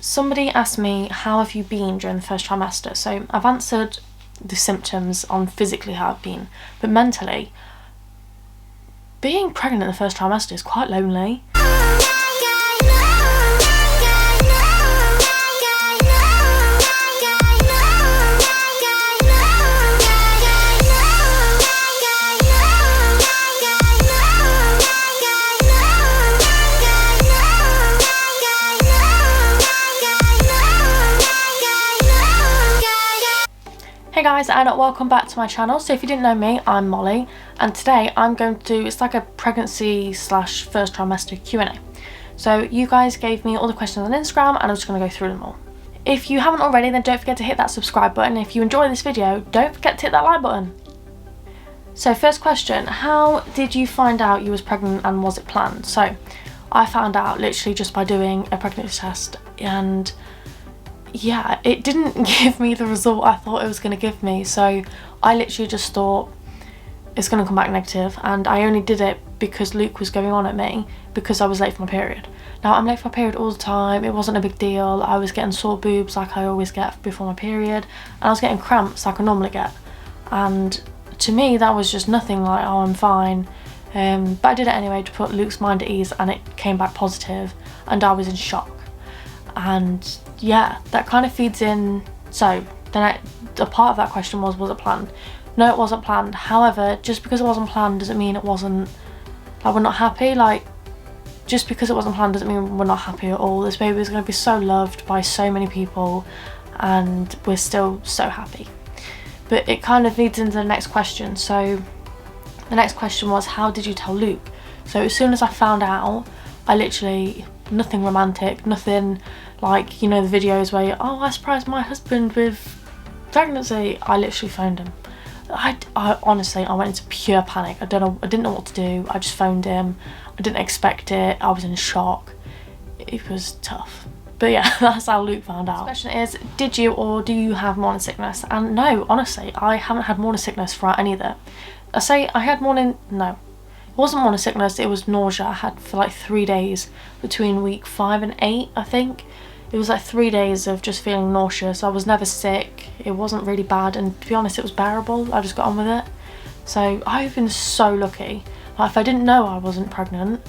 Somebody asked me, how have you been during the first trimester? So I've answered the symptoms on physically how I've been, but mentally, being pregnant in the first trimester is quite lonely. Hey guys, and welcome back to my channel. So if you didn't know me, I'm Molly, and today I'm going to do, it's like a pregnancy slash first trimester Q&A. So you guys gave me all the questions on Instagram and I'm just going to go through them all. If you haven't already, then don't forget to hit that subscribe button. If you enjoy this video, don't forget to hit that like button. So first question, how did you find out you was pregnant and was it planned? So I found out literally just by doing a pregnancy test, and yeah, it didn't give me the result I thought it was going to give me. So I literally just thought it's going to come back negative, and I only did it because Luke was going on at me because I was late for my period. Now I'm late for my period all the time, it wasn't a big deal. I was getting sore boobs like I always get before my period, and I was getting cramps like I normally get, and to me that was just nothing, like, oh, I'm fine. But I did it anyway to put Luke's mind at ease, and it came back positive and I was in shock. And yeah, that kind of feeds in. So then a part of that question was it planned? No, it wasn't planned. However, just because it wasn't planned doesn't mean it wasn't, like, we're not happy. Like, just because it wasn't planned doesn't mean we're not happy at all. This baby is going to be so loved by so many people and we're still so happy. But it kind of leads into the next question. So the next question was, how did you tell Luke? So as soon as I found out, I literally, nothing romantic, nothing like, you know, the videos where you, oh, I surprised my husband with pregnancy. I literally phoned him. I honestly, I went into pure panic. I didn't know what to do. I just phoned him. I didn't expect it. I was in shock. It was tough. But yeah, that's how Luke found out. The question is, did you or do you have morning sickness? And no, honestly, I haven't had morning sickness throughout any of it. I say I had morning, no. It wasn't morning sickness, it was nausea I had for like 3 days between week 5 and 8, I think. It was like 3 days of just feeling nauseous. I was never sick, it wasn't really bad, and to be honest it was bearable. I just got on with it. So I've been so lucky. Like, if I didn't know I wasn't pregnant,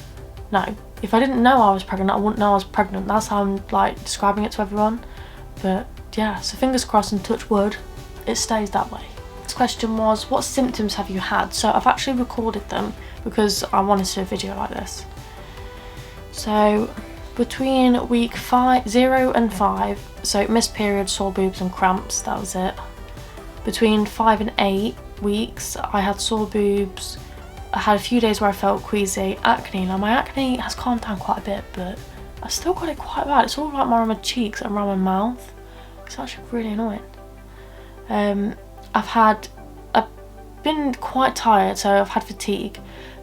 no. If I didn't know I was pregnant, I wouldn't know I was pregnant. That's how I'm like describing it to everyone. But yeah, so fingers crossed and touch wood, it stays that way. This question was, what symptoms have you had? So I've actually recorded them because I wanted to do a video like this. So between week 0 and 5, so missed period, sore boobs and cramps, that was it. Between 5 and 8 weeks, I had sore boobs. I had a few days where I felt queasy, acne. Now my acne has calmed down quite a bit, but I've still got it quite bad. It's all like around my cheeks and around my mouth. It's actually really annoying. I've been quite tired, so I've had fatigue.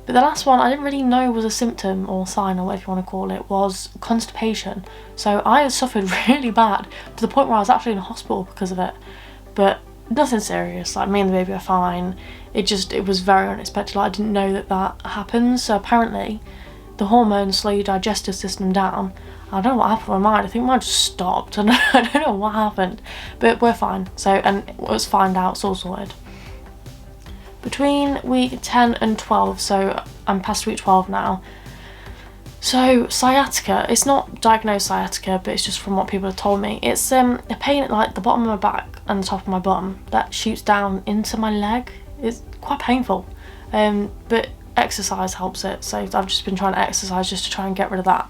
But the last one I didn't really know was a symptom or sign or whatever you want to call it, was constipation. So I had suffered really bad to the point where I was actually in hospital because of it. But nothing serious, like me and the baby are fine. It was very unexpected. Like, I didn't know that happens. So apparently the hormones slow your digestive system down. I don't know what happened with mine. I think mine just stopped. I don't know what happened, but we're fine. So, and it was found out, it's all sorted. Between week 10 and 12, so I'm past week 12 now. So sciatica, it's not diagnosed sciatica, but it's just from what people have told me. It's a pain at like the bottom of my back and the top of my bum that shoots down into my leg. It's quite painful, but exercise helps it. So I've just been trying to exercise just to try and get rid of that.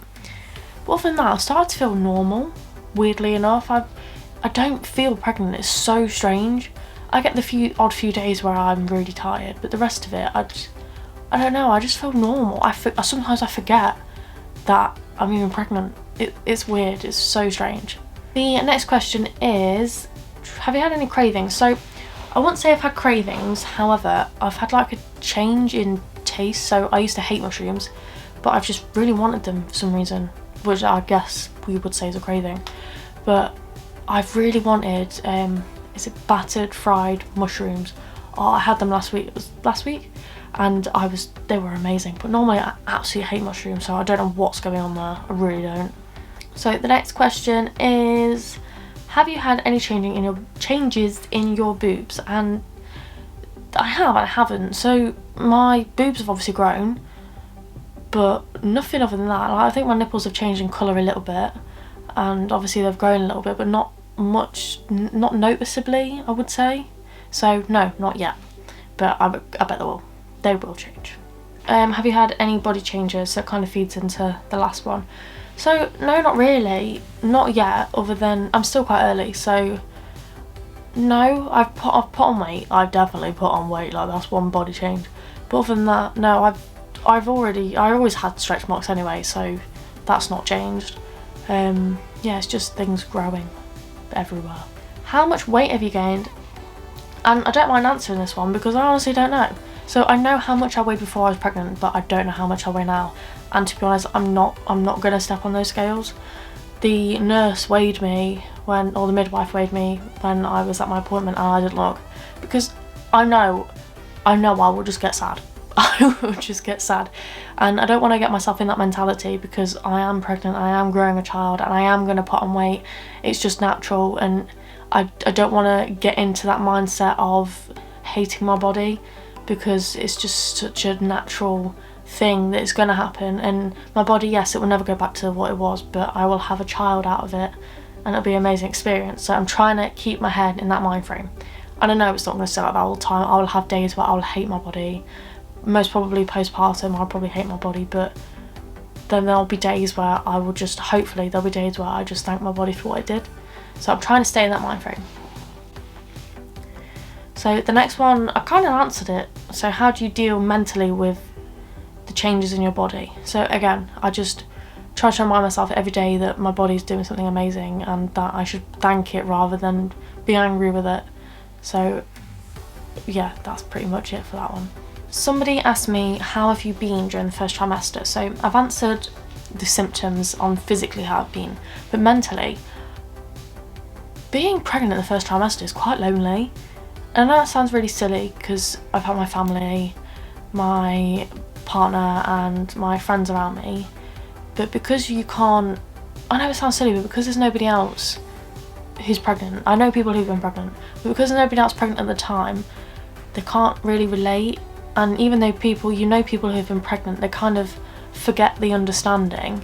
But other than that, I've started to feel normal, weirdly enough. I don't feel pregnant, it's so strange. I get the odd few days where I'm really tired, but the rest of it, I don't know, I just feel normal. Sometimes I forget that I'm even pregnant. It's weird, it's so strange. The next question is, have you had any cravings? So I won't say I've had cravings, however, I've had like a change in taste. So I used to hate mushrooms, but I've just really wanted them for some reason, which I guess we would say is a craving. But I've really wanted, is it battered fried mushrooms? Oh, I had them last week, and they were amazing. But normally I absolutely hate mushrooms, so I don't know what's going on there, I really don't. So the next question is, have you had any changes in your boobs? And I haven't. So my boobs have obviously grown, but nothing other than that. Like, I think my nipples have changed in colour a little bit, and obviously they've grown a little bit, but not much, not noticeably, I would say. So no, not yet, but I bet they will change. Have you had any body changes? So it kind of feeds into the last one. So no, not really, not yet, other than I'm still quite early, so no. I've put on weight. I've definitely put on weight, like that's one body change, but other than that, no. I always had stretch marks anyway, so that's not changed. Yeah, it's just things growing everywhere. How much weight have you gained? And I don't mind answering this one because I honestly don't know. So I know how much I weighed before I was pregnant, but I don't know how much I weigh now. And to be honest, I'm not gonna step on those scales. The nurse weighed me or the midwife weighed me when I was at my appointment, and I didn't look because I know I will just get sad. I will just get sad, and I don't want to get myself in that mentality because I am pregnant, I am growing a child, and I am going to put on weight. It's just natural, and I don't want to get into that mindset of hating my body because it's just such a natural thing that is going to happen. And my body, yes, it will never go back to what it was, but I will have a child out of it, and it'll be an amazing experience. So I'm trying to keep my head in that mind frame. And I know it's not going to stay like that all the time. I will have days where I will hate my body. Most probably postpartum, I'll probably hate my body, but then there'll be days where I will just, hopefully there'll be days where I just thank my body for what it did. So I'm trying to stay in that mind frame. So the next one, I kind of answered it. So how do you deal mentally with the changes in your body? So again, I just try to remind myself every day that my body's doing something amazing and that I should thank it rather than be angry with it. So yeah, that's pretty much it for that one. Somebody asked me, how have you been during the first trimester? So I've answered the symptoms on physically how I've been, but mentally, being pregnant in the first trimester is quite lonely. And I know that sounds really silly because I've had my family, my partner and my friends around me, but because you can't, I know it sounds silly, but because there's nobody else who's pregnant, I know people who've been pregnant, but because there's nobody else pregnant at the time, they can't really relate. And even though people who've been pregnant, they kind of forget the understanding,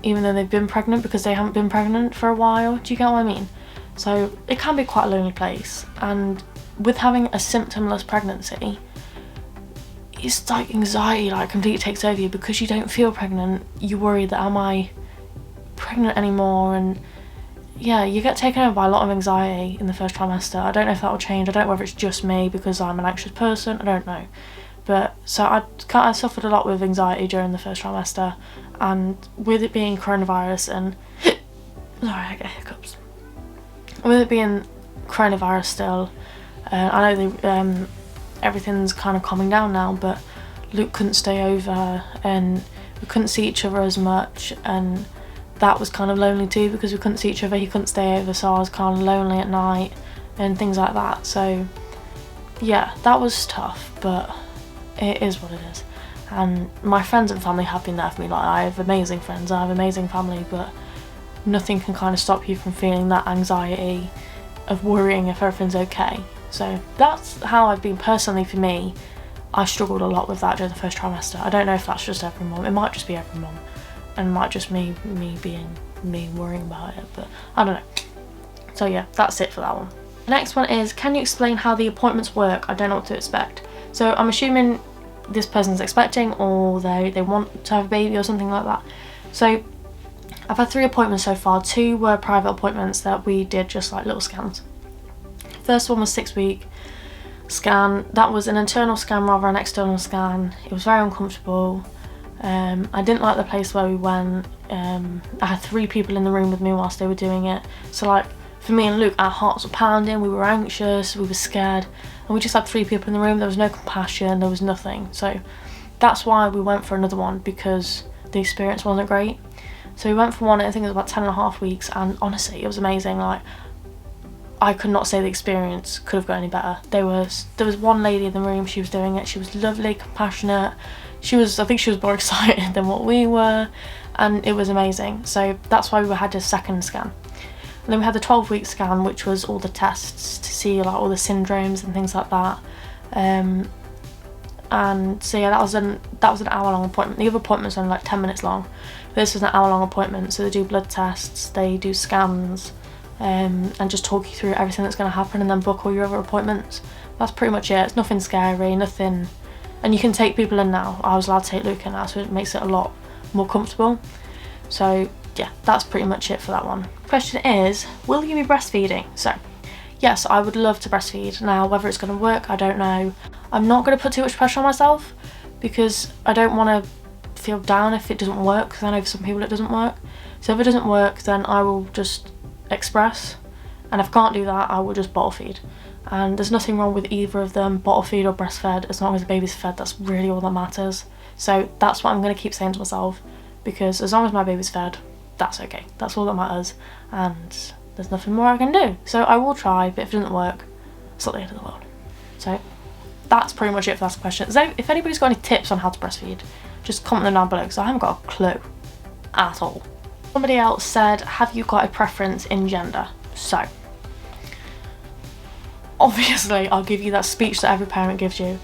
even though they've been pregnant, because they haven't been pregnant for a while. Do you get what I mean? So it can be quite a lonely place. And with having a symptomless pregnancy, it's like anxiety like completely takes over you because you don't feel pregnant. You worry that, am I pregnant anymore? And yeah, you get taken over by a lot of anxiety in the first trimester. I don't know if that will change. I don't know whether it's just me because I'm an anxious person. I don't know. But so I suffered a lot with anxiety during the first trimester, and with it being coronavirus and sorry, I get hiccups. With it being coronavirus still, I know everything's kind of calming down now, but Luke couldn't stay over and we couldn't see each other as much, and that was kind of lonely too because we couldn't see each other, he couldn't stay over, so I was kind of lonely at night and things like that. So yeah, that was tough, but it is what it is. And my friends and family have been there for me. Like, I have amazing friends, I have amazing family, but nothing can kind of stop you from feeling that anxiety of worrying if everything's okay. So that's how I've been personally. For me, I struggled a lot with that during the first trimester. I don't know if that's just every mum, it might just be every mum, and it might just me worrying about it, but I don't know. So yeah, that's it for that one. The next one is, can you explain how the appointments work? I don't know what to expect. So I'm assuming this person's expecting, or they want to have a baby or something like that. So I've had 3 appointments so far. 2 were private appointments that we did just like little scans. First one was 6-week scan. That was an internal scan rather than an external scan. It was very uncomfortable. I didn't like the place where we went. I had 3 people in the room with me whilst they were doing it. So like for me and Luke, our hearts were pounding, we were anxious, we were scared, and we just had 3 people in the room. There was no compassion, there was nothing. So that's why we went for another one, because the experience wasn't great. So we went for one, I think it was about 10.5 weeks, and honestly it was amazing. Like, I could not say the experience could have got any better. There was one lady in the room, she was doing it, she was lovely, compassionate, I think she was more excited than what we were, and it was amazing. So that's why we had a second scan. And then we had the 12-week scan, which was all the tests to see like all the syndromes and things like that. And so yeah, that was an hour-long appointment. The other appointments were only like 10 minutes long. This was an hour-long appointment, so they do blood tests, they do scans, and just talk you through everything that's going to happen, and then book all your other appointments. That's pretty much it. It's nothing scary, nothing. And you can take people in now. I was allowed to take Luke in now, so it makes it a lot more comfortable. So yeah, that's pretty much it for that one. Question is, will you be breastfeeding? So yes, I would love to breastfeed. Now, whether it's going to work, I don't know. I'm not going to put too much pressure on myself because I don't want to feel down if it doesn't work, because I know for some people it doesn't work. So if it doesn't work, then I will just express, and if I can't do that, I will just bottle feed. And there's nothing wrong with either of them, bottle feed or breastfed, as long as the baby's fed. That's really all that matters. So that's what I'm going to keep saying to myself, because as long as my baby's fed, that's okay. That's all that matters, and there's nothing more I can do. So I will try, but if it doesn't work, it's not the end of the world. So that's pretty much it for that question. So if anybody's got any tips on how to breastfeed, just comment them down below, because I haven't got a clue at all. Somebody else said, have you got a preference in gender? So obviously I'll give you that speech that every parent gives you.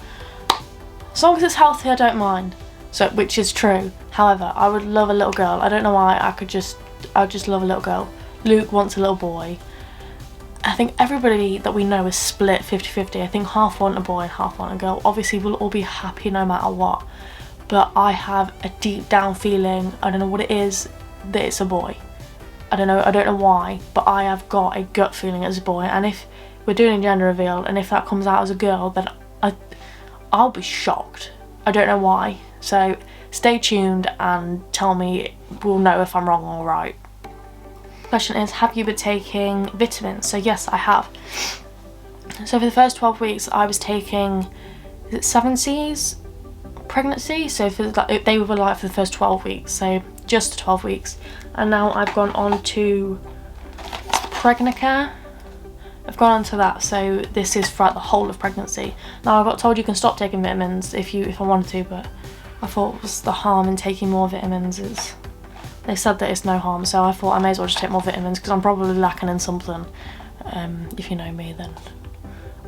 As long as it's healthy, I don't mind. So, which is true. However, I would love a little girl. I don't know why, I'd just love a little girl. Luke wants a little boy. I think everybody that we know is split 50-50. I think half want a boy and half want a girl. Obviously we'll all be happy no matter what, but I have a deep down feeling, I don't know what it is, that it's a boy. I don't know why, but I have got a gut feeling it's a boy. And if we're doing a gender reveal and if that comes out as a girl, then I'll be shocked. I don't know why. So stay tuned and tell me, we'll know if I'm wrong or right. Question is, have you been taking vitamins? So yes, I have. So for the first 12 weeks I was taking, is it 7 C's pregnancy? So for they were like for the first 12 weeks, so just 12 weeks. And now I've gone on to Pregnacare. I've gone on to that, so this is throughout the whole of pregnancy. Now I got told you can stop taking vitamins if I wanted to, but I thought what's the harm in taking more vitamins? They said that it's no harm, so I thought I may as well just take more vitamins, because I'm probably lacking in something. If you know me, then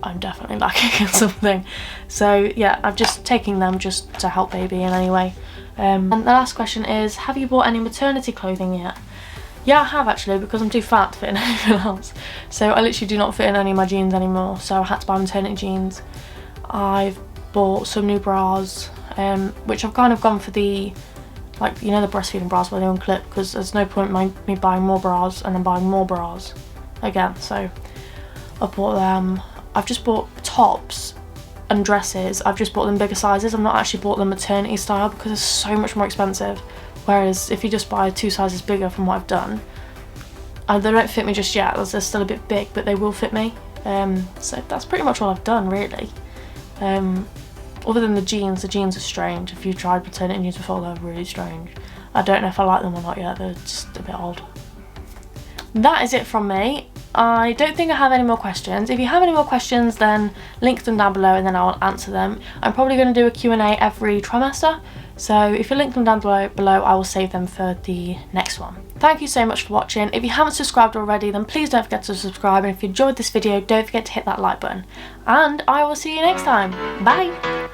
I'm definitely lacking in something. So yeah, I'm just taking them just to help baby in any way. And the last question is, have you bought any maternity clothing yet? Yeah, I have actually, because I'm too fat to fit in anything else. So I literally do not fit in any of my jeans anymore, so I had to buy maternity jeans. I've bought some new bras, which I've kind of gone for the, like, you know, the breastfeeding bras where they unclip, because there's no point in me buying more bras and then buying more bras again. So I bought them. I've just bought tops and dresses. I've just bought them bigger sizes. I've not actually bought them maternity style because it's so much more expensive. Whereas if you just buy 2 sizes bigger from what I've done, they don't fit me just yet. They're still a bit big, but they will fit me. So that's pretty much all I've done, really. Other than the jeans are strange. If you tried maternity jeans before, they're really strange. I don't know if I like them or not yet. They're just a bit odd. That is it from me. I don't think I have any more questions. If you have any more questions, then link them down below and then I'll answer them. I'm probably going to do a Q&A every trimester, so if you link them down below, I will save them for the next one. Thank you so much for watching. If you haven't subscribed already, then please don't forget to subscribe, and if you enjoyed this video, don't forget to hit that like button. And I will see you next time. Bye!